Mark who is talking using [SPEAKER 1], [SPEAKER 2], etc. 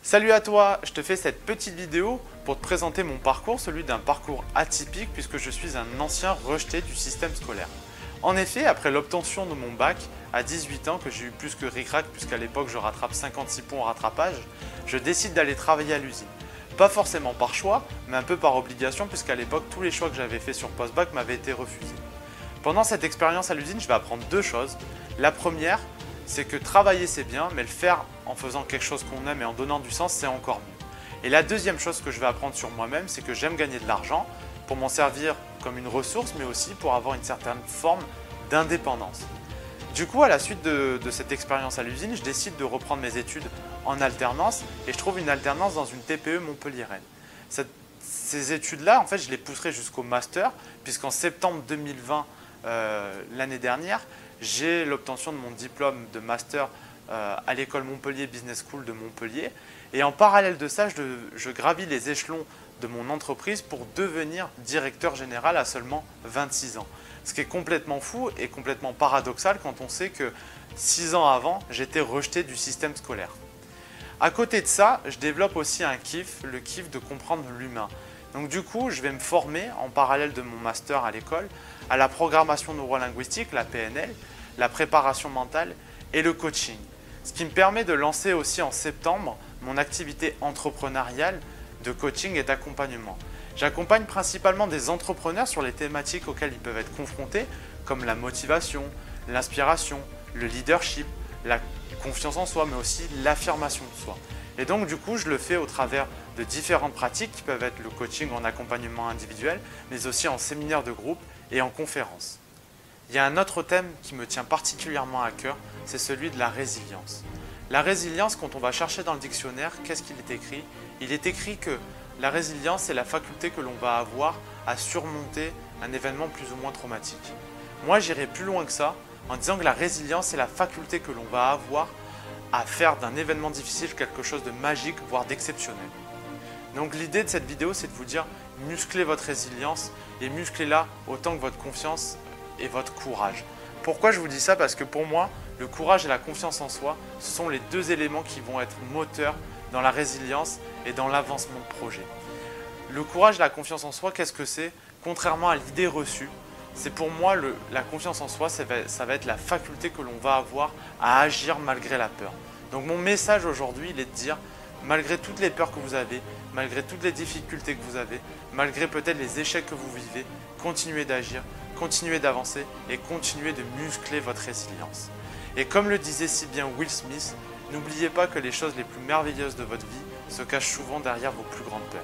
[SPEAKER 1] Salut à toi, je te fais cette petite vidéo pour te présenter mon parcours, celui d'un parcours atypique puisque je suis un ancien rejeté du système scolaire. En effet, après l'obtention de mon bac à 18 ans, que j'ai eu plus que ric-rac puisqu'à l'époque je rattrape 56 points au rattrapage, je décide d'aller travailler à l'usine. Pas forcément par choix, mais un peu par obligation puisqu'à l'époque tous les choix que j'avais faits sur post-bac m'avaient été refusés. Pendant cette expérience à l'usine, je vais apprendre deux choses. La première, c'est que travailler c'est bien, mais le faire en faisant quelque chose qu'on aime et en donnant du sens, c'est encore mieux. Et la deuxième chose que je vais apprendre sur moi-même, c'est que j'aime gagner de l'argent pour m'en servir comme une ressource, mais aussi pour avoir une certaine forme d'indépendance. Du coup, à la suite de cette expérience à l'usine, je décide de reprendre mes études en alternance et je trouve une alternance dans une TPE montpelliéraine. Ces études-là, en fait, je les pousserai jusqu'au master, puisqu'en septembre 2020, l'année dernière, j'ai l'obtention de mon diplôme de master à l'école Montpellier Business School de Montpellier. Et en parallèle de ça, je gravis les échelons de mon entreprise pour devenir directeur général à seulement 26 ans. Ce qui est complètement fou et complètement paradoxal quand on sait que 6 ans avant, j'étais rejeté du système scolaire. À côté de ça, je développe aussi un kiff, le kiff de comprendre l'humain. Donc du coup, je vais me former en parallèle de mon master à l'école à la programmation neurolinguistique, la PNL, la préparation mentale et le coaching. Ce qui me permet de lancer aussi en septembre mon activité entrepreneuriale de coaching et d'accompagnement. J'accompagne principalement des entrepreneurs sur les thématiques auxquelles ils peuvent être confrontés, comme la motivation, l'inspiration, le leadership, la confiance en soi, mais aussi l'affirmation de soi. Et donc du coup, je le fais au travers de différentes pratiques qui peuvent être le coaching en accompagnement individuel, mais aussi en séminaire de groupe et en conférence. Il y a un autre thème qui me tient particulièrement à cœur, c'est celui de la résilience. La résilience, quand on va chercher dans le dictionnaire, qu'est-ce qu'il est écrit? Il est écrit que la résilience, c'est la faculté que l'on va avoir à surmonter un événement plus ou moins traumatique. Moi, j'irai plus loin que ça en disant que la résilience, c'est la faculté que l'on va avoir à faire d'un événement difficile quelque chose de magique, voire d'exceptionnel. Donc l'idée de cette vidéo, c'est de vous dire, musclez votre résilience et musclez-la autant que votre confiance et votre courage. Pourquoi je vous dis ça? Parce que pour moi, le courage et la confiance en soi, ce sont les deux éléments qui vont être moteurs dans la résilience et dans l'avancement de projet. Le courage et la confiance en soi, qu'est-ce que c'est? Contrairement à l'idée reçue, c'est pour moi la confiance en soi, ça va être la faculté que l'on va avoir à agir malgré la peur. Donc mon message aujourd'hui, il est de dire, malgré toutes les peurs que vous avez, malgré toutes les difficultés que vous avez, malgré peut-être les échecs que vous vivez, continuez d'agir, continuez d'avancer et continuez de muscler votre résilience. Et comme le disait si bien Will Smith, n'oubliez pas que les choses les plus merveilleuses de votre vie se cachent souvent derrière vos plus grandes peurs.